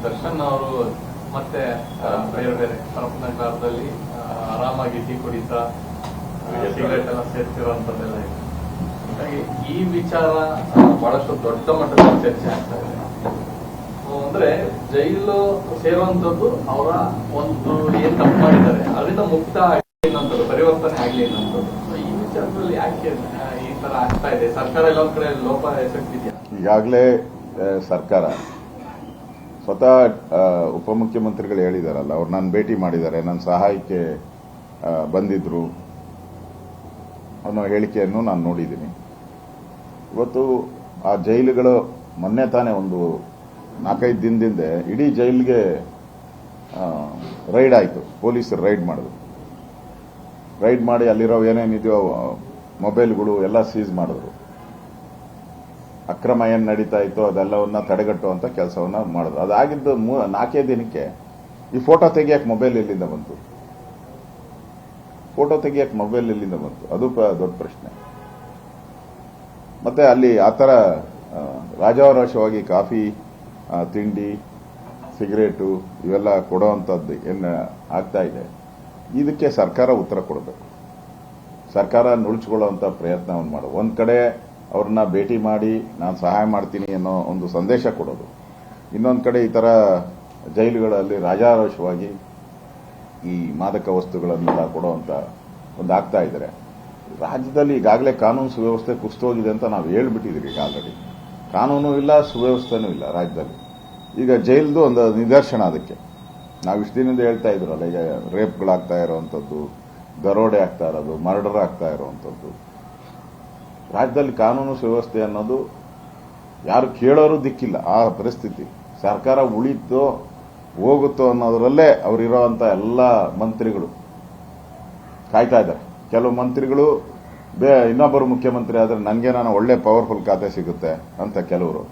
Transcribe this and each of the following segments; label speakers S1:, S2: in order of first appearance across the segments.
S1: ದರ್ಶನ್ ಅವರು ಮತ್ತೆ ಬೇರೆ ಬೇರೆ ಪರಪ್ಪನಗರದಲ್ಲಿ ಆರಾಮಾಗಿ ಟೀ ಕುಡಿತಾ ಸಿಗರೇಟ್ ಎಲ್ಲ ಸೇರ್ತಿರುವಂತದ್ದೆಲ್ಲ ಇದೆ. ಹಾಗಾಗಿ ಈ ವಿಚಾರ ಬಹಳಷ್ಟು ದೊಡ್ಡ ಮಟ್ಟದಲ್ಲಿ ಚರ್ಚೆ ಆಗ್ತಾ ಇದೆ. ಅಂದ್ರೆ ಜೈಲು ಸೇರುವಂತದ್ದು ಅವರ ಒಂದು ಏನ್ ತಪ್ಪು ಮಾಡಿದ್ದಾರೆ ಅದರಿಂದ ಮುಕ್ತ ಆಗಿರುವಂತದ್ದು, ಪರಿವರ್ತನೆ ಆಗ್ಲಿ ಅನ್ನೋಂಥದ್ದು. ಈ ವಿಚಾರದಲ್ಲಿ ಯಾಕೆ ಈ ತರ ಆಗ್ತಾ ಇದೆ? ಸರ್ಕಾರ ಎಲ್ಲ ಒಂದ್ ಕಡೆ ಲೋಪ ಎಸಗ್ತಿದೆಯಾ?
S2: ಈಗಾಗಲೇ ಸರ್ಕಾರ ಸ್ವತಃ ಉಪಮುಖ್ಯಮಂತ್ರಿಗಳು ಹೇಳಿದಾರಲ್ಲ, ಅವ್ರು ನಾನು ಭೇಟಿ ಮಾಡಿದ್ದಾರೆ, ನನ್ನ ಸಹಾಯಕ್ಕೆ ಬಂದಿದ್ರು ಅನ್ನೋ ಹೇಳಿಕೆಯನ್ನು ನಾನು ನೋಡಿದ್ದೀನಿ. ಇವತ್ತು ಆ ಜೈಲುಗಳು ಮೊನ್ನೆ ತಾನೇ ಒಂದು 4-5 ದಿನದಿಂದ ಇಡೀ ಜೈಲಿಗೆ ರೈಡ್ ಆಯಿತು. ಪೊಲೀಸರು ರೈಡ್ ಮಾಡಿದ್ರು. ರೈಡ್ ಮಾಡಿ ಅಲ್ಲಿರೋ ಏನೇನಿದೆಯೋ ಮೊಬೈಲ್ಗಳು ಎಲ್ಲ ಸೀಸ್ ಮಾಡಿದ್ರು. ಅಕ್ರಮ ಏನು ನಡೀತಾ ಇತ್ತೋ ಅದೆಲ್ಲವನ್ನ ತಡೆಗಟ್ಟುವಂತ ಕೆಲಸವನ್ನ ಮಾಡಿದ್ರು. ಅದಾಗಿದ್ದು 4 ದಿನಕ್ಕೆ ಈ ಫೋಟೋ ತೆಗಿಯಕ್ಕೆ ಮೊಬೈಲ್ ಎಲ್ಲಿಂದ ಬಂತು? ಫೋಟೋ ತೆಗಿಯಕ್ಕೆ ಮೊಬೈಲ್ ಎಲ್ಲಿಂದ ಬಂತು? ಅದು ದೊಡ್ಡ ಪ್ರಶ್ನೆ. ಮತ್ತೆ ಅಲ್ಲಿ ಆತರ ರಾಜಾವಕಾಶವಾಗಿ ಕಾಫಿ, ತಿಂಡಿ, ಸಿಗರೇಟು ಇವೆಲ್ಲ ಕೊಡುವಂಥದ್ದು ಏನು ಆಗ್ತಾ ಇದೆ, ಇದಕ್ಕೆ ಸರ್ಕಾರ ಉತ್ತರ ಕೊಡಬೇಕು. ಸರ್ಕಾರ ನುಳ್ಚಿಕೊಳ್ಳುವಂತ ಪ್ರಯತ್ನವನ್ನು ಮಾಡೋದು. ಒಂದ್ ಕಡೆ ಅವ್ರನ್ನ ಭೇಟಿ ಮಾಡಿ ನಾನು ಸಹಾಯ ಮಾಡ್ತೀನಿ ಅನ್ನೋ ಒಂದು ಸಂದೇಶ ಕೊಡೋದು, ಇನ್ನೊಂದು ಕಡೆ ಈ ತರ ಜೈಲುಗಳಲ್ಲಿ ರಾಜಾರೋಷವಾಗಿ ಈ ಮಾದಕ ವಸ್ತುಗಳನ್ನೆಲ್ಲ ಕೊಡುವಂತ ಒಂದು ಆಗ್ತಾ ಇದ್ದಾರೆ. ರಾಜ್ಯದಲ್ಲಿ ಈಗಾಗಲೇ ಕಾನೂನು ಸುವ್ಯವಸ್ಥೆ ಕುಸಿದೋಗಿದೆ ಅಂತ ನಾವು ಹೇಳ್ಬಿಟ್ಟಿದ್ದೀವಿ. ಈಗ ಆಲ್ರೆಡಿ ಕಾನೂನು ಇಲ್ಲ, ಸುವ್ಯವಸ್ಥೆನೂ ಇಲ್ಲ ರಾಜ್ಯದಲ್ಲಿ. ಈಗ ಜೈಲ್ದು ಒಂದು ನಿದರ್ಶನ ಅದಕ್ಕೆ. ನಾವು ಇಷ್ಟು ದಿನದಿಂದ ಹೇಳ್ತಾ ಇದ್ರಲ್ಲ, ಈಗ ರೇಪ್ಗಳಾಗ್ತಾ ಇರೋವಂಥದ್ದು, ದರೋಡೆ ಆಗ್ತಾ ಇರೋದು, ಮರ್ಡರ್ ಆಗ್ತಾ ಇರೋವಂಥದ್ದು. ರಾಜ್ಯದಲ್ಲಿ ಕಾನೂನು ಸುವ್ಯವಸ್ಥೆ ಅನ್ನೋದು ಯಾರು ಕೇಳೋರು ದಿಕ್ಕಿಲ್ಲ. ಆ ಪರಿಸ್ಥಿತಿ. ಸರ್ಕಾರ ಉಳಿತೋ ಹೋಗುತ್ತೋ ಅನ್ನೋದ್ರಲ್ಲೇ ಅವರಿರೋಂಥ ಎಲ್ಲ ಮಂತ್ರಿಗಳು ಕಾಯ್ತಾ ಇದ್ದಾರೆ. ಕೆಲವು ಮಂತ್ರಿಗಳು ಇನ್ನೊಬ್ಬರು ಮುಖ್ಯಮಂತ್ರಿ ಆದ್ರೆ ನನಗೆ ನಾನು ಒಳ್ಳೆ ಪವರ್ಫುಲ್ ಖಾತೆ ಸಿಗುತ್ತೆ ಅಂತ ಕೆಲವರು,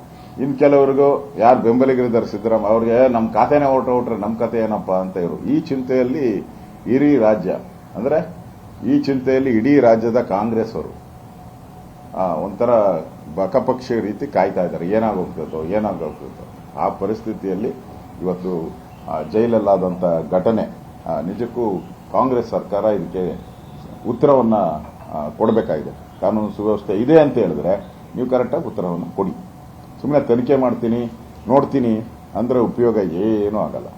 S2: ಇನ್ ಕೆಲವರಿಗೂ ಯಾರು ಬೆಂಬಲಿಗರಿದ್ದಾರೆ ಸಿದ್ದರಾಮಯ್ಯ ಅವ್ರಿಗೆ ನಮ್ಮ ಖಾತೆನೇ ಹೊರಟ್ರೆ ನಮ್ಮ ಕತೆ ಏನಪ್ಪಾ ಅಂತ ಇವರು. ಈ ಚಿಂತೆಯಲ್ಲಿ ಇಡೀ ರಾಜ್ಯ, ಅಂದ್ರೆ ಈ ಚಿಂತೆಯಲ್ಲಿ ಇಡೀ ರಾಜ್ಯದ ಕಾಂಗ್ರೆಸ್ ಅವರು ಒಂಥರ ಬಕಪಕ್ಷಿ ರೀತಿ ಕಾಯ್ತಾ ಇದ್ದಾರೆ. ಏನಾಗೋಗ್ತದೋ ಆ ಪರಿಸ್ಥಿತಿಯಲ್ಲಿ ಇವತ್ತು ಜೈಲಲ್ಲಾದಂಥ ಘಟನೆ ನಿಜಕ್ಕೂ ಕಾಂಗ್ರೆಸ್ ಸರ್ಕಾರ ಇದಕ್ಕೆ ಉತ್ತರವನ್ನ ಕೊಡಬೇಕಾಗಿದೆ. ಕಾನೂನು ಸುವ್ಯವಸ್ಥೆ ಇದೆ ಅಂತ ಹೇಳಿದ್ರೆ ನೀವು ಕರೆಕ್ಟಾಗಿ ಉತ್ತರವನ್ನು ಕೊಡಿ. ಸುಮ್ಮನೆ ತನಿಖೆ ಮಾಡ್ತೀನಿ ನೋಡ್ತೀನಿ ಅಂದ್ರೆ ಉಪಯೋಗ ಏನೂ ಆಗಲ್ಲ.